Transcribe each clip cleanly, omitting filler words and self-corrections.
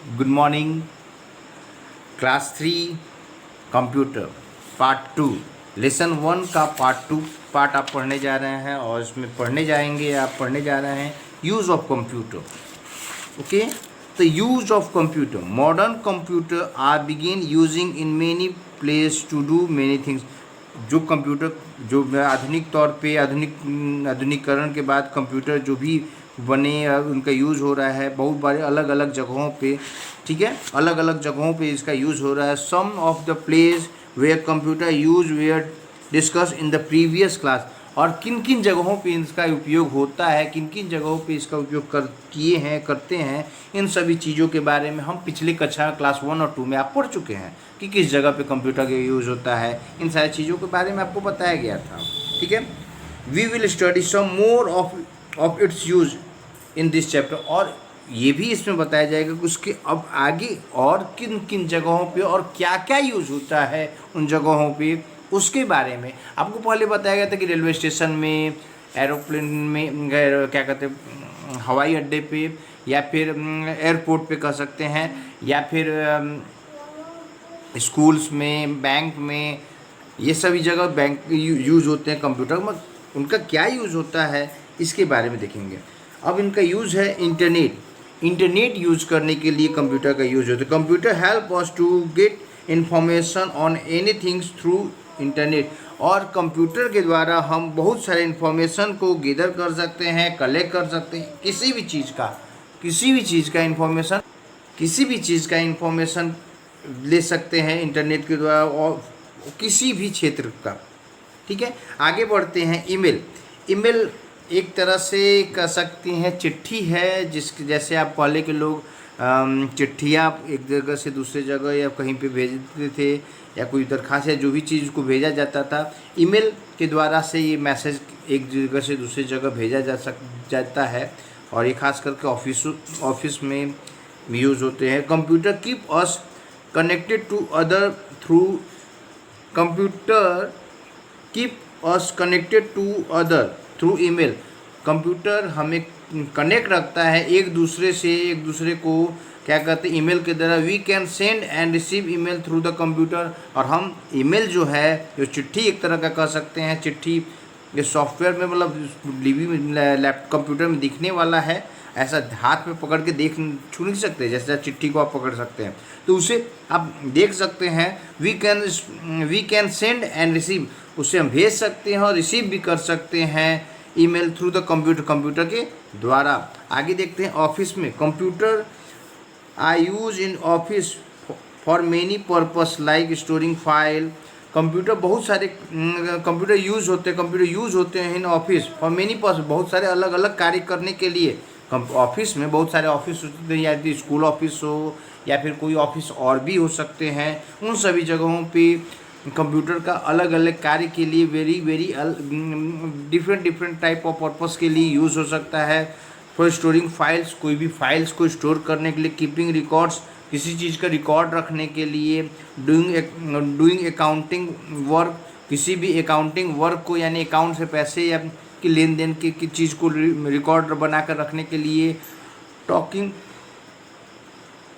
Good morning. Class 3 computer part 2 lesson 1 का part आप पढ़ने जा रहे हैं और इसमें पढ़ने जा रहे हैं use of computer. Okay, the use of computer. Modern computer are begin using in many place to do many things. जो कंप्यूटर जो आधुनिक तौर पे आधुनिकीकरण के बाद कंप्यूटर जो भी बने उनका यूज़ हो रहा है बहुत बारे अलग अलग जगहों पे। ठीक है, अलग अलग जगहों पे इसका यूज़ हो रहा है। Some of the place where computer use were discuss in the previous class. और किन किन जगहों पे इसका उपयोग होता है, किन किन जगहों पे इसका उपयोग करते हैं, इन सभी चीज़ों के बारे में हम पिछले कक्षा क्लास 1 और 2 में आप पढ़ चुके हैं कि किस जगह पे कंप्यूटर का यूज़ होता है। इन सारी चीज़ों के बारे में आपको बताया गया था। ठीक है, we will study some more of its use in this chapter. और ये भी इसमें बताया जाएगा कि उसके अब आगे और किन किन जगहों पे और क्या क्या यूज़ होता है उन जगहों पे, उसके बारे में आपको पहले बताया गया था कि रेलवे स्टेशन में, एरोप्लेन में, क्या कहते हैं, हवाई अड्डे पे, या फिर एयरपोर्ट पे कह सकते हैं, या फिर स्कूल्स में, बैंक में, ये सभी जगह बैंक यूज़ होते हैं कंप्यूटर में। उनका क्या यूज़ होता है इसके बारे में देखेंगे। अब इनका यूज़ है इंटरनेट यूज़ करने के लिए कंप्यूटर का यूज़ होता है। Computer help us to get information on anythings through internet. और कंप्यूटर के द्वारा हम बहुत सारे इन्फॉर्मेशन को गैदर कर सकते हैं, कलेक्ट कर सकते हैं। किसी भी चीज़ का इंफॉर्मेशन ले सकते हैं इंटरनेट के द्वारा, और किसी भी क्षेत्र का। ठीक है, आगे बढ़ते हैं। ईमेल एक तरह से कह सकती हैं चिट्ठी है, जैसे आप पहले के लोग चिट्ठियाँ एक जगह से दूसरे जगह या कहीं पे भेजते थे, या कोई दरखास्त या जो भी चीज़ को भेजा जाता था, ईमेल के द्वारा से ये मैसेज एक जगह से दूसरी जगह भेजा जाता है। और ये खास करके ऑफिस में यूज़ होते हैं। Computer keep us connected to other through computer keep us connected to other through email. Computer हमें कनेक्ट रखता है एक दूसरे को क्या कहते हैं, ईमेल के द्वारा। We can send and receive email through the computer. और हम ईमेल जो है, जो चिट्ठी एक तरह का कह सकते हैं, चिट्ठी ये सॉफ्टवेयर में मतलब डीबी में कंप्यूटर में दिखने वाला है, ऐसा हाथ में पकड़ के छू नहीं सकते, जैसे चिट्ठी को आप पकड़ सकते हैं तो उसे आप देख सकते हैं। We can send and receive, उसे हम भेज सकते हैं और रिसीव भी कर सकते हैं ईमेल थ्रू द कंप्यूटर के द्वारा। आगे देखते हैं ऑफिस में। Computer I use in office for many purpose like storing file. Computer बहुत सारे कंप्यूटर यूज़ होते हैं in office for many purpose, बहुत सारे अलग अलग कार्य करने के लिए। ऑफिस में बहुत सारे ऑफिस होते हैं, या तो स्कूल ऑफिस हो या फिर कोई ऑफिस और भी हो सकते हैं। उन सभी जगहों पे कंप्यूटर का अलग अलग कार्य के लिए very different type of purpose के लिए यूज़ हो सकता है। फॉर स्टोरिंग फाइल्स, कोई भी फाइल्स को स्टोर करने के लिए। कीपिंग रिकॉर्ड्स, किसी चीज़ का रिकॉर्ड रखने के लिए। डूइंग अकाउंटिंग वर्क, किसी भी अकाउंटिंग वर्क को, यानी अकाउंट से पैसे या कि लेन देन की चीज़ को रिकॉर्ड बना कर रखने के लिए। टेकिंग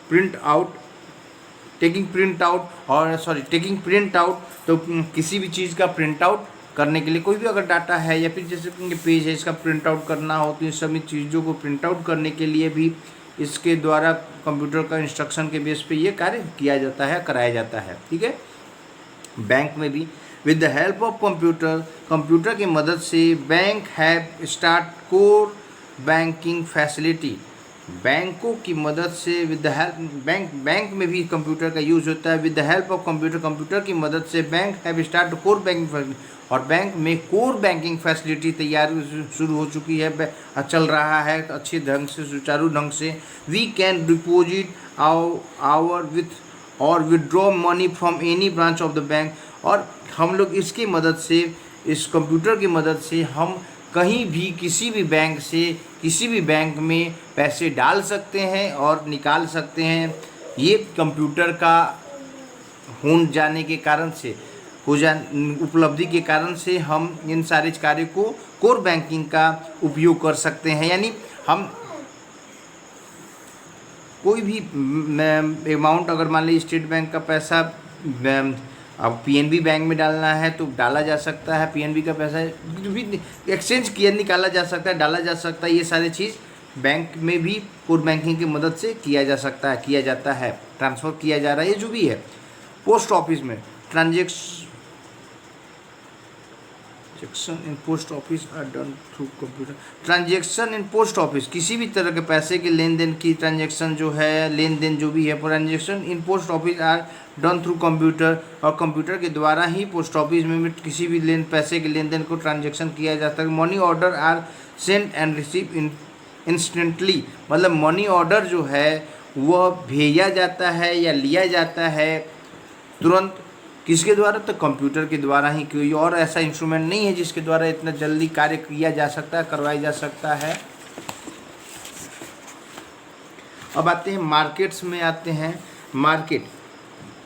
प्रिंट आउट, तो किसी भी चीज़ का प्रिंट आउट करने के लिए, कोई भी अगर डाटा है या फिर जैसे पेज है इसका प्रिंट आउट करना हो, तो इन सभी चीज़ों को प्रिंट आउट करने के लिए भी इसके द्वारा कंप्यूटर का इंस्ट्रक्शन के बेस पे ये कार्य किया जाता है, कराया जाता है। ठीक है, बैंक में भी with the help of computer की मदद से bank have start core banking facility. बैंकों की मदद से विद द हेल्प बैंक में भी कंप्यूटर का यूज़ होता है। With the help of computer की मदद से bank have start core banking facility, और बैंक में कोर बैंकिंग फैसिलिटी तैयार शुरू हो चुकी है, चल रहा है अच्छे ढंग से, सुचारू ढंग से। We can deposit our with or withdraw money from any branch of the bank. और हम लोग इसकी मदद से, इस कंप्यूटर की मदद से हम कहीं भी किसी भी बैंक से किसी भी बैंक में पैसे डाल सकते हैं और निकाल सकते हैं। ये कंप्यूटर का जाने के कारण से, उपलब्धि के कारण से हम इन सारे कार्य को कोर बैंकिंग का उपयोग कर सकते हैं। यानी हम कोई भी अमाउंट, अगर मान लीजिए स्टेट बैंक का पैसा अब पीएनबी बैंक में डालना है तो डाला जा सकता है, पीएनबी का पैसा जो भी एक्सचेंज किया निकाला जा सकता है, डाला जा सकता है, ये सारी चीज़ बैंक में भी कोर बैंकिंग की मदद से किया जा सकता है, किया जाता है, ट्रांसफ़र किया जा रहा है, ये जो भी है। पोस्ट ऑफिस में transaction in post office are done through computer. Transaction in post office, किसी भी तरह के पैसे के लेन देन की ट्रांजेक्शन जो है, लेन देन जो भी है, transaction in post office are done through computer, और कंप्यूटर के द्वारा ही पोस्ट ऑफिस में भी किसी भी पैसे के लेन देन को ट्रांजेक्शन किया जाता है। Money order are send and receive instantly, मतलब मनी ऑर्डर जो है वह भेजा जाता है या लिया जाता है तुरंत। किसके द्वारा? तो कंप्यूटर के द्वारा ही। कोई और ऐसा इंस्ट्रूमेंट नहीं है जिसके द्वारा इतना जल्दी कार्य किया जा सकता है, करवाया जा सकता है। अब आते हैं मार्केट्स में, आते हैं market.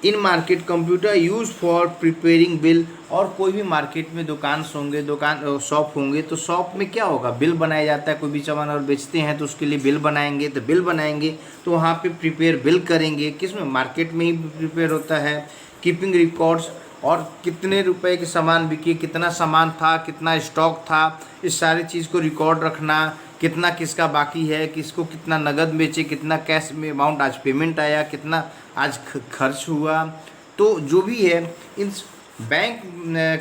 In market computer use for preparing bill, और कोई भी मार्केट में दुकान होंगे, दुकान शॉप होंगे, तो शॉप में क्या होगा? बिल बनाया जाता है। कोई भी सामान और बेचते हैं तो उसके लिए बिल बनाएंगे, तो बिल बनाएंगे तो वहाँ पे प्रिपेयर बिल करेंगे। किसमें? मार्केट में ही प्रिपेयर होता है। कीपिंग रिकॉर्ड्स, और कितने रुपए के सामान बिके, कितना सामान था, कितना स्टॉक था, इस सारी चीज़ को रिकॉर्ड रखना। कितना किसका बाकी है, किसको कितना नगद बेचे, कितना कैश में अमाउंट आज पेमेंट आया, कितना आज खर्च हुआ। तो जो भी है इन बैंक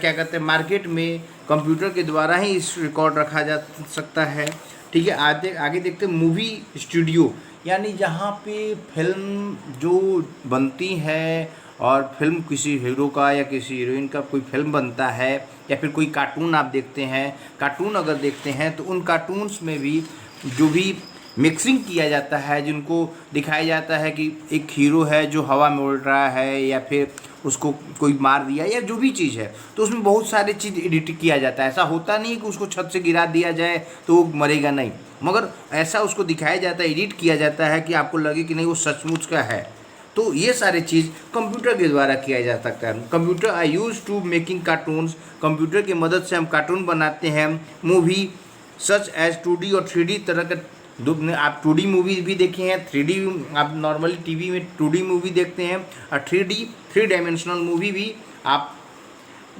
क्या कहते हैं मार्केट में कंप्यूटर के द्वारा ही इस रिकॉर्ड रखा जा सकता है। ठीक है, आगे देखते हैं मूवी स्टूडियो, यानी जहाँ पे फिल्म जो बनती है, और फिल्म किसी हीरो का या किसी हीरोइन का कोई फिल्म बनता है, या फिर कोई कार्टून आप देखते हैं, कार्टून अगर देखते हैं तो उन कार्टून्स में भी जो भी मिक्सिंग किया जाता है, जिनको दिखाया जाता है कि एक हीरो है जो हवा में उड़ रहा है, या फिर उसको कोई मार दिया, या जो भी चीज़ है, तो उसमें बहुत सारी चीज़ एडिट किया जाता है। ऐसा होता नहीं कि उसको छत से गिरा दिया जाए तो वो मरेगा, नहीं, मगर ऐसा उसको दिखाया जाता है, एडिट किया जाता है कि आपको लगे कि नहीं वो सचमुच का है। तो ये सारी चीज़ कंप्यूटर के द्वारा किया जा सकता है। Computer I use to making cartoons, computer की मदद से हम कार्टून बनाते हैं। मूवी सच एज 2D और 3D तरह का, आप 2D मूवी भी देखे हैं, 3D आप नॉर्मली टीवी में 2D मूवी देखते हैं, और 3D 3 डायमेंशनल मूवी भी आप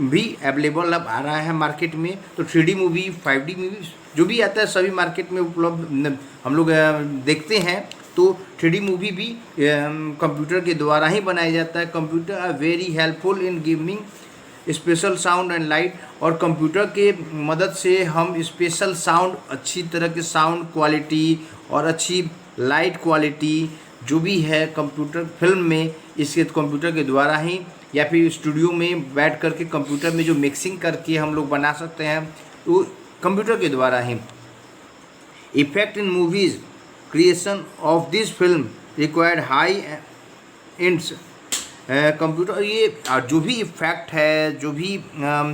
भी अवेलेबल अब आ रहा है मार्केट में। तो 3D मूवी, 5D मूवी जो भी आता है सभी मार्केट में उपलब्ध हम लोग देखते हैं। तो 3D मूवी भी कंप्यूटर के द्वारा ही बनाया जाता है। Computer are very helpful in giving special sound and light, और कंप्यूटर के मदद से हम स्पेशल साउंड, अच्छी तरह के साउंड क्वालिटी और अच्छी लाइट क्वालिटी जो भी है कंप्यूटर फिल्म में, इसके कंप्यूटर के द्वारा ही, या फिर स्टूडियो में बैठ करके कंप्यूटर में जो मिक्सिंग करके हम लोग बना सकते हैं, तो कंप्यूटर के द्वारा ही। Effect in movies creation of this film required high ends computer. ये जो भी इफेक्ट है, जो भी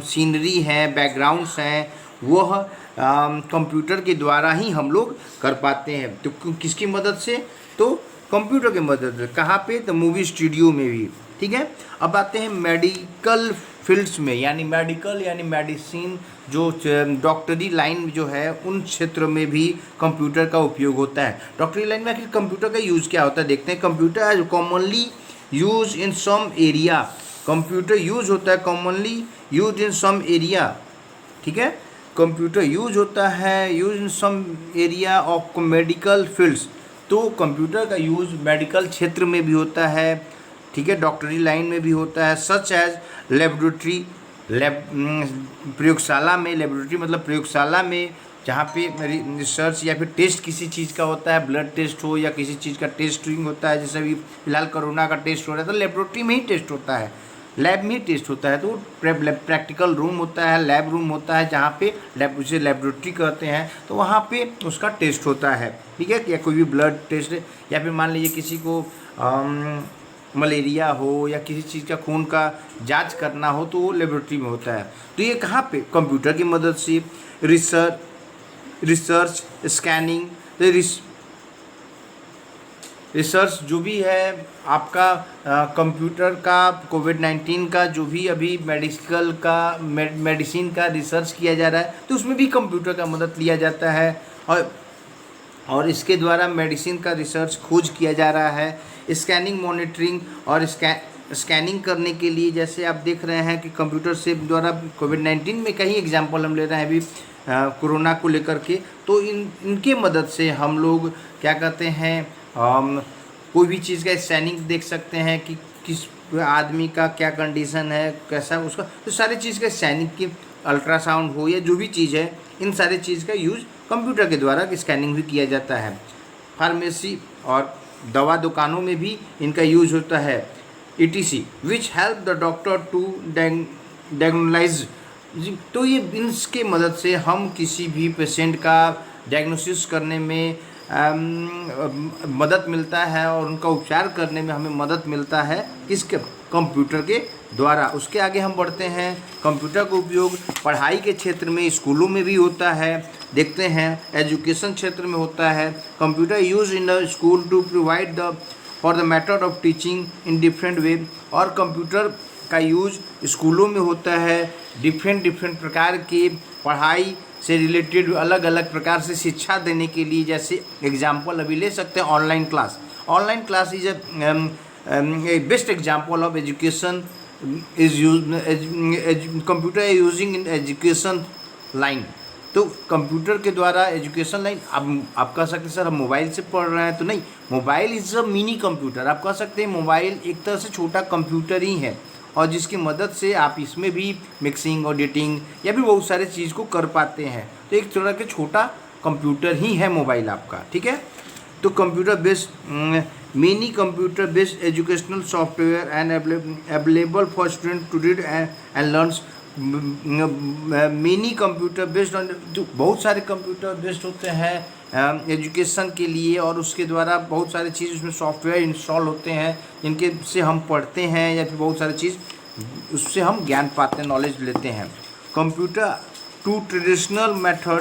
सीनरी है, बैकग्राउंड्स हैं, वह कंप्यूटर के द्वारा ही हम लोग कर पाते हैं। तो किसकी मदद से? तो कंप्यूटर की मदद से। कहाँ पे? तो मूवी स्टूडियो में भी। ठीक है, अब आते हैं मेडिकल फील्ड्स में, यानी मेडिकल यानी मेडिसिन, जो डॉक्टरी लाइन जो है उन क्षेत्र में भी कंप्यूटर का उपयोग होता है। डॉक्टरी लाइन में आखिर कंप्यूटर का यूज़ क्या होता है देखते हैं। Computer as commonly use in some area, computer use होता है commonly use in some area. ठीक है, कंप्यूटर यूज होता है use in some area of medical fields, तो कंप्यूटर का यूज मेडिकल क्षेत्र में भी होता है। ठीक है, डॉक्टरी लाइन में भी होता है। सच एज लेबोरेटरी, प्रयोगशाला में, लेबोरेटरी मतलब प्रयोगशाला में, जहाँ पे रिसर्च या फिर टेस्ट किसी चीज़ का होता है, ब्लड टेस्ट हो या किसी चीज़ का टेस्टिंग होता है, जैसे अभी फिलहाल कोरोना का टेस्ट हो रहा है, तो लेबोरेटरी में ही टेस्ट होता है, लैब में ही टेस्ट होता है। तो प्रैक्टिकल रूम होता है, लैब रूम होता है, जहाँ पे उसे लेबोरेटरी कहते हैं, तो वहाँ पे उसका टेस्ट होता है। ठीक है, या कोई भी ब्लड टेस्ट, या फिर मान लीजिए किसी को मलेरिया हो या किसी चीज़ का खून का जांच करना हो, तो वो लेबोरेटरी में होता है। तो ये कहाँ पे? कंप्यूटर की मदद से। रिसर्च स्कैनिंग, तो रिसर्च जो भी है आपका कंप्यूटर का, कोविड-19 का जो भी अभी मेडिसिन का रिसर्च किया जा रहा है, तो उसमें भी कंप्यूटर का मदद लिया जाता है। और और इसके द्वारा मेडिसिन का रिसर्च खोज किया जा रहा है। स्कैनिंग, मॉनिटरिंग और स्कैनिंग करने के लिए, जैसे आप देख रहे हैं कि कंप्यूटर से द्वारा कोविड-19 में कई एग्जांपल हम ले रहे हैं अभी कोरोना को लेकर के, तो इनके मदद से हम लोग क्या कहते हैं कोई भी चीज़ का स्कैनिंग देख सकते हैं कि किस आदमी का क्या कंडीशन है, कैसा उसका, तो सारी चीज़ का स्कैनिंग की, अल्ट्रासाउंड हो या जो भी चीज़ है, इन सारी चीज़ का यूज़ कंप्यूटर के द्वारा स्कैनिंग भी किया जाता है। फार्मेसी और दवा दुकानों में भी इनका यूज होता है। ETC which help the doctor to diagnolise, तो ये इसके मदद से हम किसी भी पेशेंट का डायग्नोसिस करने में मदद मिलता है और उनका उपचार करने में हमें मदद मिलता है किसके, कंप्यूटर के द्वारा। उसके आगे हम बढ़ते हैं। कंप्यूटर का उपयोग पढ़ाई के क्षेत्र में, स्कूलों में भी होता है, देखते हैं एजुकेशन क्षेत्र में होता है। Computer use in the school to provide the for the method of teaching in different way, और कंप्यूटर का यूज स्कूलों में होता है डिफरेंट प्रकार की पढ़ाई से रिलेटेड, अलग अलग प्रकार से शिक्षा देने के लिए। जैसे एग्जाम्पल अभी ले सकते हैं online class. Online class is a best example of education is use, computer is using in education line. तो कंप्यूटर के द्वारा एजुकेशन लाइन, अब आप कह सकते हैं सर हम मोबाइल से पढ़ रहे हैं, तो नहीं, mobile is a mini computer. आप कह सकते हैं मोबाइल एक तरह से छोटा कंप्यूटर ही है, और जिसकी मदद से आप इसमें भी मिक्सिंग, ऑडिटिंग या भी बहुत सारे चीज़ को कर पाते हैं। तो एक तरह के छोटा कंप्यूटर ही है मोबाइल आपका, ठीक है। तो computer based many computer based educational software and available for student to read and learn. Many computer based on, जो बहुत सारे कंप्यूटर बेस्ड होते हैं एजुकेशन के लिए, और उसके द्वारा बहुत सारी चीज़ उसमें सॉफ्टवेयर इंस्टॉल होते हैं जिनके से हम पढ़ते हैं या फिर बहुत सारी चीज़ उससे हम ज्ञान पाते हैं, नॉलेज लेते हैं। Computer to traditional method